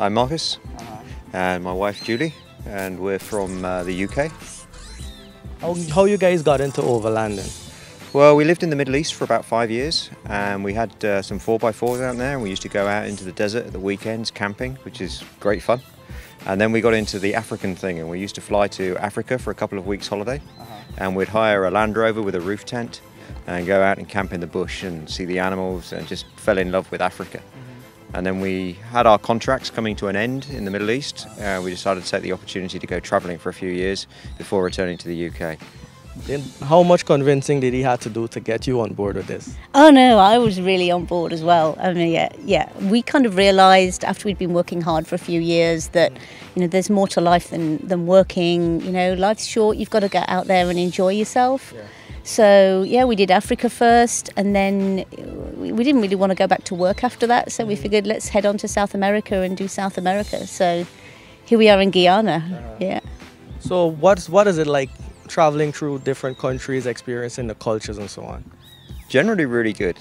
I'm Marcus, and my wife Julie, and we're from the UK. How you guys got into overlanding? Well, we lived in the Middle East for about 5 years, and we had some 4x4s out there, and we used to go out into the desert at the weekends camping, which is great fun. And then we got into the African thing, and we used to fly to Africa for a couple of weeks holiday, and we'd hire a Land Rover with a roof tent and go out and camp in the bush and see the animals, and just fell in love with Africa. And then we had our contracts coming to an end in the Middle East. We decided to take the opportunity to go travelling for a few years before returning to the UK. Then how much convincing did he have to do to get you on board with this? Oh no, I was really on board as well. I mean, yeah. We kind of realised after we'd been working hard for a few years that, you know, there's more to life than working. You know, life's short. You've got to get out there and enjoy yourself. Yeah. So yeah, we did Africa first, and then we didn't really want to go back to work after that. So we figured let's head on to South America and do South America. So here we are in Guyana. Yeah. So what is it like traveling through different countries, experiencing the cultures and so on? Generally really good.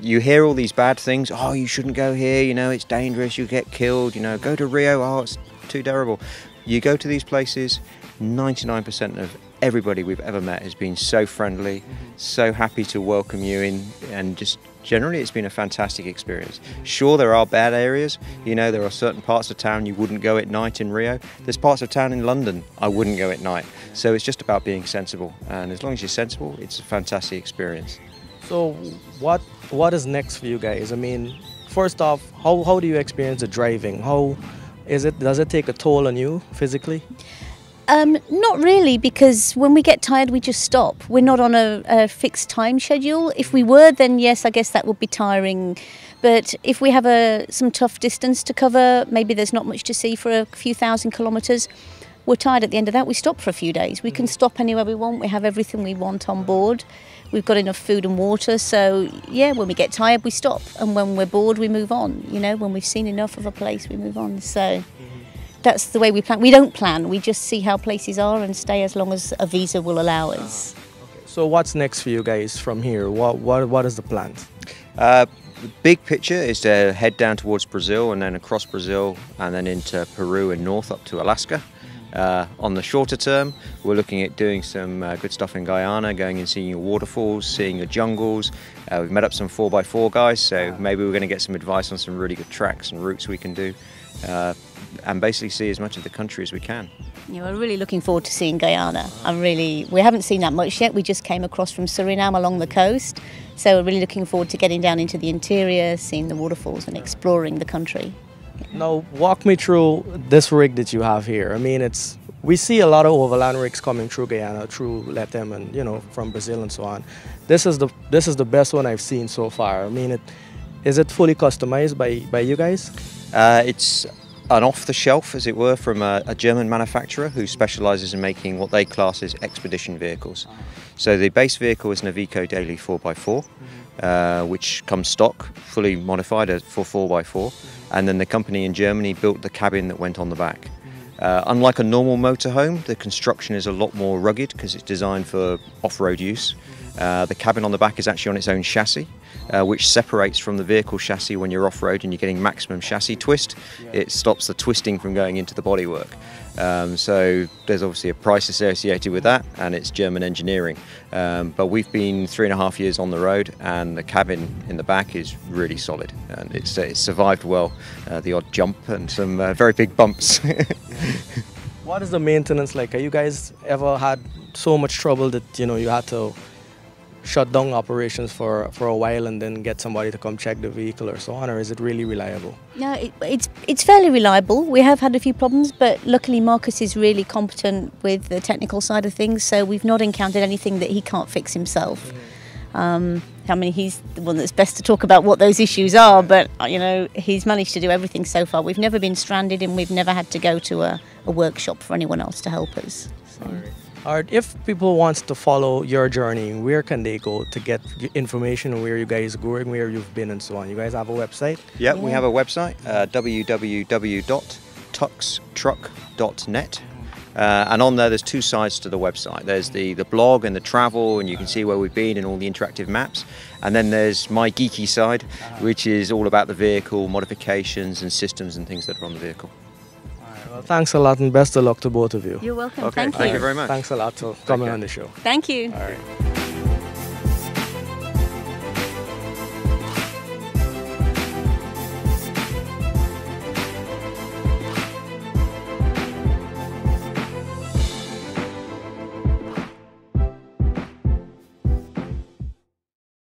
You hear all these bad things. Oh, you shouldn't go here, you know, it's dangerous, you get killed, you know, go to Rio, oh, it's too terrible. You go to these places, 99% of everybody we've ever met has been so friendly, so happy to welcome you in, and just generally it's been a fantastic experience. Sure, there are bad areas, you know, there are certain parts of town you wouldn't go at night in Rio. There's parts of town in London I wouldn't go at night. So it's just about being sensible, and as long as you're sensible, it's a fantastic experience. So what is next for you guys? I mean, first off, how do you experience the driving? Does it take a toll on you physically? Not really, because when we get tired, we just stop. We're not on a fixed time schedule. If we were, then yes, I guess that would be tiring. But if we have some tough distance to cover, maybe there's not much to see for a few thousand kilometres, we're tired at the end of that, we stop for a few days. We can stop anywhere we want. We have everything we want on board. We've got enough food and water. So yeah, when we get tired, we stop. And when we're bored, we move on. You know, when we've seen enough of a place, we move on. So that's the way we plan. We don't plan. We just see how places are and stay as long as a visa will allow us. Okay. So what's next for you guys from here? What is the plan? The big picture is to head down towards Brazil, and then across Brazil, and then into Peru and north up to Alaska. On the shorter term, we're looking at doing some good stuff in Guyana, going and seeing your waterfalls, seeing your jungles. We've met up some 4x4 guys, so maybe we're going to get some advice on some really good tracks and routes we can do, and basically see as much of the country as we can. Yeah, we're really looking forward to seeing Guyana. We haven't seen that much yet. We just came across from Suriname along the coast, so we're really looking forward to getting down into the interior, seeing the waterfalls and exploring the country. Now, walk me through this rig that you have here. I mean, we see a lot of overland rigs coming through Guyana, through Latam, and you know, from Brazil and so on. This is the best one I've seen so far. I mean, is it fully customized by you guys? It's an off-the-shelf, as it were, from a German manufacturer who specialises in making what they class as expedition vehicles. So the base vehicle is an Iveco Daily 4x4, which comes stock, fully modified for 4x4, and then the company in Germany built the cabin that went on the back. Unlike a normal motorhome, the construction is a lot more rugged because it's designed for off-road use. The cabin on the back is actually on its own chassis, which separates from the vehicle chassis when you're off-road and you're getting maximum chassis twist. It stops the twisting from going into the bodywork. So there's obviously a price associated with that, and it's German engineering. But we've been 3.5 years on the road, and the cabin in the back is really solid, and it's survived well the odd jump and some very big bumps. What is the maintenance like? Have you guys ever had so much trouble that you had to shut down operations for a while and then get somebody to come check the vehicle or so on, or is it really reliable? No, it's fairly reliable. We have had a few problems, but luckily Marcus is really competent with the technical side of things, so we've not encountered anything that he can't fix himself. I mean, he's the one that's best to talk about what those issues are, but he's managed to do everything so far. We've never been stranded, and we've never had to go to a workshop for anyone else to help us. So. All right, if people want to follow your journey, where can they go to get information on where you guys are going, where you've been and so on? You guys have a website? Yeah, we have a website, www.tuxtruck.net. And on there's two sides to the website. There's the blog and the travel, and you can see where we've been and all the interactive maps. And then there's my geeky side, which is all about the vehicle, modifications and systems and things that are on the vehicle. Well, thanks a lot and best of luck to both of you. You're welcome. Okay, Thank you. thank you very much. Thanks a lot for coming on the show. Thank you. All right.